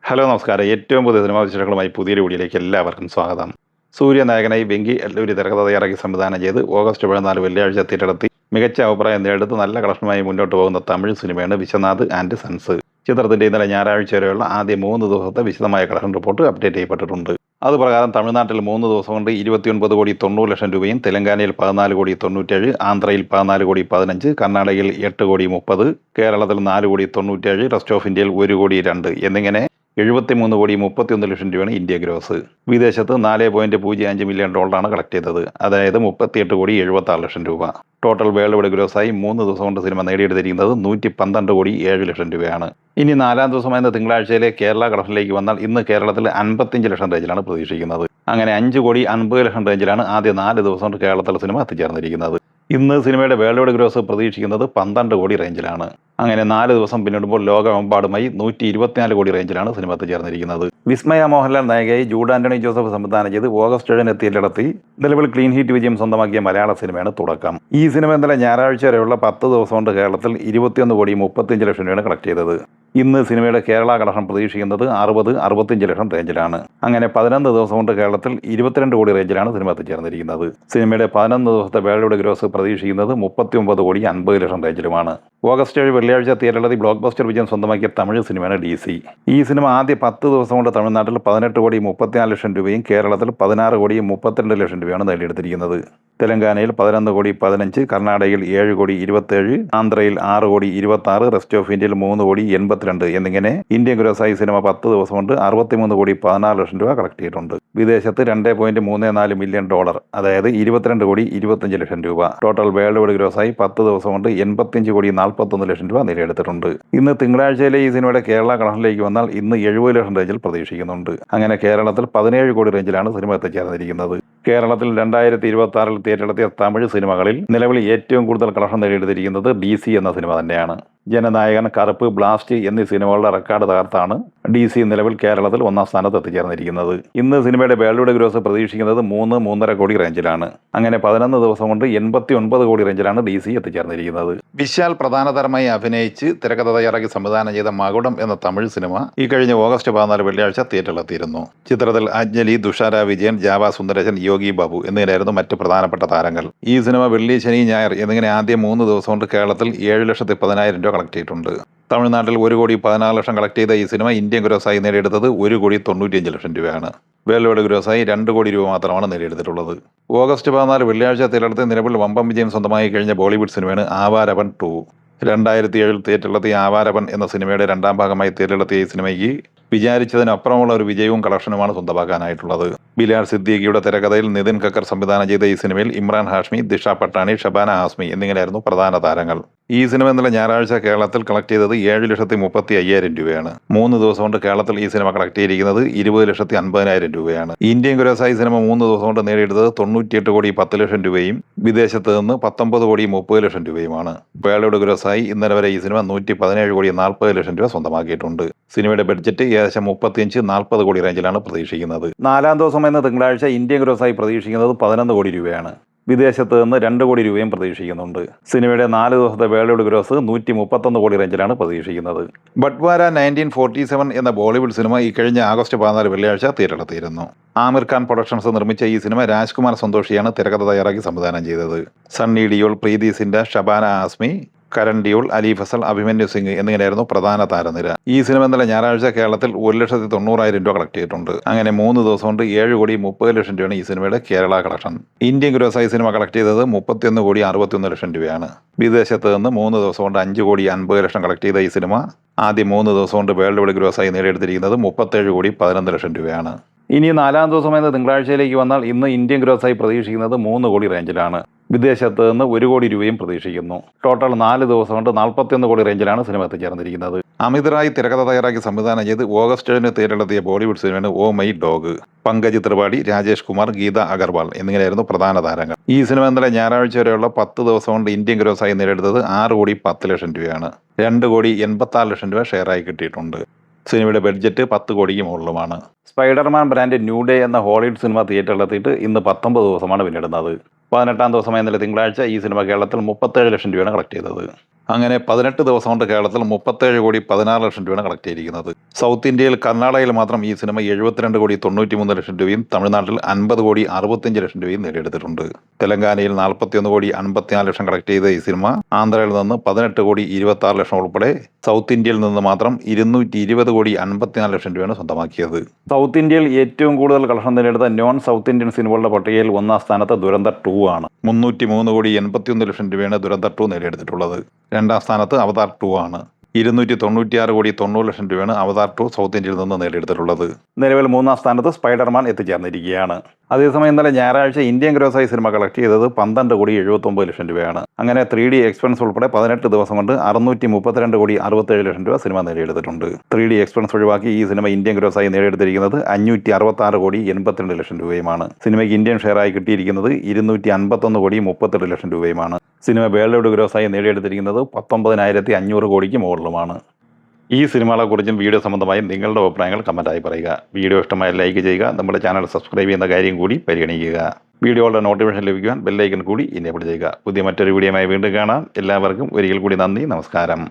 Hello നമസ്കാരം. ഏറ്റവും പുതിയ സിനിമാ വിശേഷങ്ങളുമായി പുതിയൊരു വീഡിയോയിലേക്ക് എല്ലാവർക്കും സ്വാഗതം. സൂര്യ നായകനായി വെങ്കി ഒരു തിരക്കഥ തയ്യാറാക്കി സംവിധാനം ചെയ്ത് ഓഗസ്റ്റ് 14 വെള്ളിയാഴ്ച തിരഞ്ഞെടുത്തി മികച്ച അഭിപ്രായം നേടുത്ത് നല്ല കളക്ഷനുമായി മുന്നോട്ട് പോകുന്ന തമിഴ് സിനിമയാണ് വിശ്വനാഥ് ആൻഡ് സൺസ്. ചിത്രത്തിന്റെ ഇന്നലെ ഞായറാഴ്ച വരെയുള്ള ആദ്യ 3 ദിവസത്തെ വിശദമായ കളക്ഷൻ റിപ്പോർട്ട് അപ്ഡേറ്റ് ചെയ്യപ്പെട്ടിട്ടുണ്ട്. അതുപ്രകാരം തമിഴ്നാട്ടിൽ 3 ദിവസം കൊണ്ട് 29 കോടി 90 ലക്ഷം രൂപയും, തെലങ്കാനയിൽ 14 കോടി 97, ആന്ധ്രയിൽ 14 കോടി 15, കർണാടകയിൽ 8 കോടി 30, കേരളത്തിൽ 4 കോടി 97, റെസ്റ്റ് ഓഫ് ഇന്ത്യയിൽ 1 കോടി 2 എന്നിങ്ങനെ 73 കോടി 31 ലക്ഷം രൂപയാണ് ഇന്ത്യ ഗ്രോസ്. വിദേശത്ത് $4.05 മില്യൺ കളക്ട് ചെയ്തത്, അതായത് 38 കോടി 76 ലക്ഷം രൂപ. ടോട്ടൽ വേൾഡ് വൈഡ് ഗ്രോസായി 3 ദിവസം കൊണ്ട് സിനിമ നേടിയെടുത്തിരിക്കുന്നത് 112 കോടി 7 ലക്ഷം രൂപയാണ്. ഇനി 4-ാം ദിവസമായിരുന്ന തിങ്കളാഴ്ചയിലെ കേരള കളക്ഷനിലേക്ക് വന്നാൽ ഇന്ന് കേരളത്തിൽ 55 ലക്ഷം റേഞ്ചിലാണ് പ്രതീക്ഷിക്കുന്നത്. അങ്ങനെ 5 കോടി 50 ലക്ഷം റേഞ്ചിലാണ് ആദ്യ 4 ദിവസം കൊണ്ട് കേരളത്തിലെ സിനിമ എത്തിച്ചേർന്നിരിക്കുന്നത്. ഇന്ന് സിനിമയുടെ വേൾഡ് വൈഡ് ഗ്രോസ് പ്രതീക്ഷിക്കുന്നത് 12 കോടി റേഞ്ചിലാണ്. അങ്ങനെ 4 ദിവസം പിന്നിടുമ്പോൾ ലോകമെമ്പാടുമായി 124 കോടി റേഞ്ചിലാണ് സിനിമ എത്തിച്ചേർന്നിരിക്കുന്നത്. വിസ്മയ മോഹൻലാൽ നായികയായി ജൂഡ് ആന്റണി ജോസഫ് സംവിധാനം ചെയ്ത് ഓഗസ്റ്റ് 7 തിയേറ്ററിലെത്തി നിലവിൽ ക്ലീൻ ഹിറ്റ് വിജയം സ്വന്തമാക്കിയ മലയാള സിനിമയാണ് തുടക്കം. ഈ സിനിമ ഇന്നലെ ഞായറാഴ്ച വരെയുള്ള 10 ദിവസം കൊണ്ട് കേരളത്തിൽ 21 കോടി 35 ലക്ഷം രൂപയാണ് കളക്ട് ചെയ്തത്. ഇന്ന് സിനിമയുടെ കേരള കളക്ഷൻ പ്രതീക്ഷിക്കുന്നത് 60-65 ലക്ഷം റേഞ്ചിലാണ്. അങ്ങനെ 11 ദിവസം കൊണ്ട് കേരളത്തിൽ 22 കോടി റേഞ്ചിലാണ് സിനിമ എത്തിച്ചേർന്നിരിക്കുന്നത്. സിനിമയുടെ 11 ദിവസത്തെ വേൾഡ് വൈഡ് ഗ്രോസ് പ്രതീക്ഷിക്കുന്നത് 39 കോടി 50 ലക്ഷം റേഞ്ചിലുമാണ്. ഓഗസ്റ്റ് 7 വെള്ളിയാഴ്ച തിയേറ്ററിലെത്തി ബ്ലോക്ക് ബസ്റ്റർ വിജയം സ്വന്തമാക്കിയ തമിഴ് സിനിമയാണ് DC. ഈ സിനിമ ആദ്യ 10 ദിവസം കൊണ്ട് തമിഴ്നാട്ടിൽ 18 കോടി 34 ലക്ഷം രൂപയും കേരളത്തിൽ 16 കോടി 32 ലക്ഷം രൂപയാണ് നേടിയെടുത്തിരിക്കുന്നത്. തെലങ്കാനയിൽ 11 കോടി 15, കർണാടകയിൽ 7 കോടി 27, ആന്ധ്രയിൽ 6 കോടി 26, റെസ്റ്റ് ഓഫ് ഇന്ത്യയിൽ 3 കോടി 82 എന്നിങ്ങനെ ഇന്ത്യൻ ഗ്രോസായി സിനിമ 10 ദിവസം കൊണ്ട് 63 കോടി 14 ലക്ഷം രൂപ കളക്ട് ചെയ്തിട്ടുണ്ട്. വിദേശത്ത് $2.34 മില്യൺ, അതായത് 22 കോടി 25 ലക്ഷം രൂപ. ടോട്ടൽ വേൾഡ് വൈഡ് ഗ്രോസായി 10 ദിവസം കൊണ്ട് 85 കോടി 41 ലക്ഷം രൂപ നേടിയെടുത്തിട്ടുണ്ട്. ഇന്ന് തിങ്കളാഴ്ചയിലെ ഈ സിനിമയുടെ കേരള കളക്ഷനിലേക്ക് വന്നാൽ ഇന്ന് 70 ലക്ഷം റേഞ്ചിൽ പ്രതീക്ഷിക്കുന്നുണ്ട്. അങ്ങനെ കേരളത്തിൽ 17 കോടി റേഞ്ചിലാണ് സിനിമ എത്തിച്ചേർന്നിരിക്കുന്നത്. കേരളത്തിൽ 2026 തിയേറ്ററിലെത്തിയ തമിഴ് സിനിമകളിൽ നിലവിൽ ഏറ്റവും കൂടുതൽ കളക്ഷൻ നേടിയെടുത്തിരിക്കുന്നത് DC എന്ന സിനിമ തന്നെയാണ്. ജനനായകൻ, കറുപ്പ്, ബ്ലാസ്റ്റ് എന്നീ സിനിമകളുടെ റെക്കോർഡ് തകർത്താണ് DC നിലവിൽ കേരളത്തിൽ 1-ാം സ്ഥാനത്ത് എത്തിച്ചേർന്നിരിക്കുന്നത്. ഇന്ന് സിനിമയുടെ വേൾഡ് വൈഡ് ഗ്രോസ് പ്രതീക്ഷിക്കുന്നത് 3-3.5 കോടി റേഞ്ചിലാണ്. അങ്ങനെ 11 ദിവസം കൊണ്ട് 89 കോടി റേഞ്ചിലാണ് DC എത്തിച്ചേർന്നിരിക്കുന്നത്. വിശാൽ പ്രധാന താരമായി അഭിനയിച്ച് തിരക്കഥ തയ്യാറാക്കി സംവിധാനം ചെയ്ത മകുടം എന്ന തമിഴ് സിനിമ ഈ കഴിഞ്ഞ ഓഗസ്റ്റ് 14 വെള്ളിയാഴ്ച തിയേറ്ററിലെത്തിയിരുന്നു. ചിത്രത്തിൽ അഞ്ജലി, തുഷാര വിജയൻ, ജാവ സുന്ദരേശൻ, യോഗി ബാബു എന്നിവരായിരുന്നു മറ്റ് പ്രധാനപ്പെട്ട താരങ്ങൾ. ഈ സിനിമ വെള്ളി, ശനി, ഞായർ എന്നിങ്ങനെ ആദ്യ 3 ദിവസം കൊണ്ട് കേരളത്തിൽ 7,10,000 രൂപ കളക്ട് ചെയ്തിട്ടുണ്ട്. തമിഴ്നാട്ടിൽ 1 കോടി 16 ലക്ഷം കളക്ട് ചെയ്ത ഈ സിനിമ ഇന്ത്യൻ ഗ്രോസായി നേടിയെടുത്തത് 1 കോടി 95 ലക്ഷം രൂപയാണ്. വേൾഡ് വൈഡ് ഗ്രോസായി 2 കോടി രൂപ മാത്രമാണ് നേടിയെടുത്തിട്ടുള്ളത്. ഓഗസ്റ്റ് 14 വെള്ളിയാഴ്ച തിയേറ്ററിലെത്തി നിലവിൽ വമ്പം വിജയം സ്വന്തമായി കഴിഞ്ഞ ബോളിവുഡ് സിനിമയാണ് ആവാരവൻ 2. 2007 തിയേറ്ററിലെത്തിയ ആവാരവൻ എന്ന സിനിമയുടെ 2ാം ഭാഗമായി തിയേറ്ററിലെത്തിയ ഈ സിനിമയ്ക്ക് വിചാരിച്ചതിനപ്പുറമുള്ള ഒരു വിജയവും കളക്ഷനുമാണ് സ്വന്തമാക്കാനായിട്ടുള്ളത്. ബിലാൽ സിദ്ദീഖിയുടെ തിരക്കഥയിൽ നിതിൻ കക്കർ സംവിധാനം ചെയ്ത ഈ സിനിമയിൽ ഇമ്രാൻ ഹാഷ്മി, ദിഷ പട്ടാണി, ഷബാന ആസ്മി എന്നിങ്ങനെയായിരുന്നു പ്രധാന താരങ്ങൾ. ഈ സിനിമ ഇന്നലെ ഞായറാഴ്ച കേരളത്തിൽ കളക്ട് ചെയ്തത് 7,35,000 രൂപയാണ്. 3 ദിവസം കൊണ്ട് കേരളത്തിൽ ഈ സിനിമ കളക്ട് ചെയ്തിരിക്കുന്നത് 20,50,000 രൂപയാണ്. ഇന്ത്യൻ ഗ്രോസായി സിനിമ 3 ദിവസം കൊണ്ട് നേടിയെടുത്തത് 98 കോടി 10 ലക്ഷം രൂപയും വിദേശത്ത് നിന്ന് 19 കോടി 30 ലക്ഷം രൂപയുമാണ്. വേൾഡ് ഗ്രോസായി ഇന്നലെ വരെ ഈ സിനിമ 117 കോടി 40 ലക്ഷം രൂപ സ്വന്തമാക്കിയിട്ടുണ്ട്. സിനിമയുടെ ബഡ്ജറ്റ് ഏകദേശം 35-40 കോടി റേഞ്ചിലാണ് പ്രതീക്ഷിക്കുന്നത്. 4-ാം ദിവസം എന്ന തിങ്കളാഴ്ച ഇന്ത്യൻ ഗ്രോസായി പ്രതീക്ഷിക്കുന്നത് 11 കോടി രൂപയാണ്. വിദേശത്ത് നിന്ന് 2 കോടി രൂപയും പ്രതീക്ഷിക്കുന്നുണ്ട്. സിനിമയുടെ 4 ദിവസത്തെ വേൾഡ് വൈഡ് ഗ്രോസ് 131 കോടി റേഞ്ചിലാണ് പ്രതീക്ഷിക്കുന്നത്. ബട്ട്വാര 1947 എന്ന ബോളിവുഡ് സിനിമ ഈ കഴിഞ്ഞ ആഗസ്റ്റ് 14 വെള്ളിയാഴ്ച തിയേറ്ററിലെത്തിയിരുന്നു. ആമിർ ഖാൻ പ്രൊഡക്ഷൻസ് നിർമ്മിച്ച ഈ സിനിമ രാജ്കുമാർ സന്തോഷിയാണ് തിരക്കഥ തയ്യാറാക്കി സംവിധാനം ചെയ്തത്. സണ്ണി ഡിയോൾ, പ്രീതി സിൻഡ, ഷബാന ആസ്മി, കരൺ ഡിയോൾ, അലി ഫസൽ, അഭിമന്യു സിംഗ് എന്നിങ്ങനെയായിരുന്നു പ്രധാന താരനിര. ഈ സിനിമ ഇന്നലെ ഞായറാഴ്ച കേരളത്തിൽ 1,90,000 രൂപ കളക്ട് ചെയ്തിട്ടുണ്ട്. അങ്ങനെ 3 ദിവസം കൊണ്ട് 7 കോടി 30 ലക്ഷം രൂപയാണ് ഈ സിനിമയുടെ കേരള കളക്ഷൻ. ഇന്ത്യൻ ഗ്രോസായി സിനിമ കളക്ട് ചെയ്തത് 31 കോടി 61 ലക്ഷം രൂപയാണ്. വിദേശത്ത് നിന്ന് 3 ദിവസം കൊണ്ട് 5 കോടി 50 ലക്ഷം കളക്ട് ചെയ്ത ഈ സിനിമ ആദ്യ 3 ദിവസം കൊണ്ട് വേൾഡ് വൈഡ് ഗ്രോസായി നേടിയെടുത്തിരിക്കുന്നത് 37 കോടി 11 ലക്ഷം രൂപയാണ്. ഇനി 4-ാം ദിവസം എന്ന തിങ്കളാഴ്ചയിലേക്ക് വന്നാൽ ഇന്ന് ഇന്ത്യൻ ഗ്രോസായി പ്രതീക്ഷിക്കുന്നത് 3 കോടി റേഞ്ചിലാണ്. വിദേശത്ത് നിന്ന് 1 കോടി രൂപയും പ്രതീക്ഷിക്കുന്നു. ടോട്ടൽ 4 ദിവസം കൊണ്ട് 41 കോടി റേഞ്ചിലാണ് സിനിമ എത്തിച്ചേർന്നിരിക്കുന്നത്. അമിത് റായ് തിരക്കഥ തയ്യാറാക്കി സംവിധാനം ചെയ്ത് ഓഗസ്റ്റ് 7 തിയേറ്ററിലെത്തിയ ബോളിവുഡ് സിനിമയാണ് oh my dog. Pankaj Tripathi, Rajesh Kumar, Geetha Agarwal എന്നിങ്ങനെയായിരുന്നു പ്രധാന താരങ്ങൾ. ഈ സിനിമ ഇന്നലെ ഞായറാഴ്ച വരെയുള്ള 10 ദിവസം കൊണ്ട് ഇന്ത്യൻ ഗ്രോസായി നേടിയെടുത്തത് 6 കോടി 10 ലക്ഷം രൂപയാണ്. 2 കോടി 86 ലക്ഷം രൂപ ഷെയറായി കിട്ടിയിട്ടുണ്ട്. സിനിമയുടെ ബഡ്ജറ്റ് 10 കോടിക്ക് മുകളിലുമാണ്. സ്പൈഡർമാൻ ബ്രാൻഡ് ന്യൂ ഡേ എന്ന ഹോളിവുഡ് സിനിമ തിയേറ്ററിലെത്തിയിട്ട് ഇന്ന് 19 ദിവസമാണ് പിന്നിടുന്നത്. 18-ാം ദിവസമായ ഇന്നലെ തിങ്കളാഴ്ച ഈ സിനിമ കേരളത്തിൽ 37 ലക്ഷം രൂപയാണ് കളക്ട് ചെയ്തത്. അങ്ങനെ 18 ദിവസം കൊണ്ട് കേരളത്തിൽ 37,16,00,000 രൂപയാണ് കളക്ട് ചെയ്തിരിക്കുന്നത്. സൗത്ത് ഇന്ത്യയിൽ കർണാടകയിൽ മാത്രം ഈ സിനിമ 72,93,00,000 രൂപയും തമിഴ്നാട്ടിൽ 50,65,00,000 രൂപയും നേടിയെടുത്തിട്ടുണ്ട്. തെലങ്കാനയിൽ 41,54,00,000 കളക്ട് ചെയ്ത ഈ സിനിമ ആന്ധ്രയിൽ നിന്ന് 18,26,00,000 ഉൾപ്പെടെ സൗത്ത് ഇന്ത്യയിൽ നിന്ന് മാത്രം 220,54,00,000 രൂപയാണ് സ്വന്തമാക്കിയത്. സൗത്ത് ഇന്ത്യയിൽ ഏറ്റവും കൂടുതൽ കളക്ഷൻ നേടിയെടുത്ത നോൺ സൗത്ത് ഇന്ത്യൻ സിനിമകളുടെ പട്ടികയിൽ ഒന്നാം സ്ഥാനത്ത് ദുരന്തർ 2 ആണ്. 303,81,00,000 രൂപയാണ് ദുരന്തർ 2 നേടിയെടുത്തിട്ടുള്ളത്. രണ്ടാം സ്ഥാനത്ത് അവതാർ 2 ആണ്. 296,90,00,000 രൂപയാണ് അവതാർ 2 സൗത്ത് ഇന്ത്യയിൽ നിന്ന് നേടിയെടുത്തിട്ടുള്ളത്. നിലവിൽ മൂന്നാം സ്ഥാനത്ത് സ്പൈഡർമാൻ എത്തിച്ചേർന്നിരിക്കുകയാണ്. അതേസമയം ഇന്നലെ ഞായറാഴ്ച ഇന്ത്യൻ ഗ്രോസായി സിനിമ കളക്ട് ചെയ്തത് 12,79,00,000 രൂപയാണ്. അങ്ങനെ 3D എക്സ്പെൻസ് ഉൾപ്പെടെ 18 ദിവസം കൊണ്ട് 632,67,00,000 രൂപ സിനിമ നേടിയെടുത്തിട്ടുണ്ട്. 3D എക്സ്പെൻസ് ഒഴിവാക്കി ഈ സിനിമ ഇന്ത്യൻ ഗ്രോസായി നേടിയെടുത്തിരിക്കുന്നത് 566,82,00,000 രൂപയുമാണ്. സിനിമയ്ക്ക് ഇന്ത്യൻ ഷെയറായി കിട്ടിയിരിക്കുന്നത് 251,38,00,000 രൂപയുമാണ്. സിനിമ വേൾഡ് വൈഡ് ഗ്രോസായി നേടിയെടുത്തിരിക്കുന്നത് 19,500 കോടിക്ക് മുകളിലുമാണ്. ഈ സിനിമകളെക്കുറിച്ചും വീഡിയോ സംബന്ധമായും നിങ്ങളുടെ അഭിപ്രായങ്ങൾ കമൻറ്റായി പറയുക. വീഡിയോ ഇഷ്ടമായി ലൈക്ക് ചെയ്യുക. നമ്മുടെ ചാനൽ സബ്സ്ക്രൈബ് ചെയ്യുന്ന കാര്യം കൂടി പരിഗണിക്കുക. വീഡിയോയുടെ നോട്ടിഫിക്കേഷൻ ലഭിക്കുവാൻ ബെല്ലൈക്കൺ കൂടി എനേബിൾ ചെയ്യുക. പുതിയ മറ്റൊരു വീഡിയോയുമായി വീണ്ടും കാണാം. എല്ലാവർക്കും ഒരിക്കൽ കൂടി നന്ദി, നമസ്കാരം.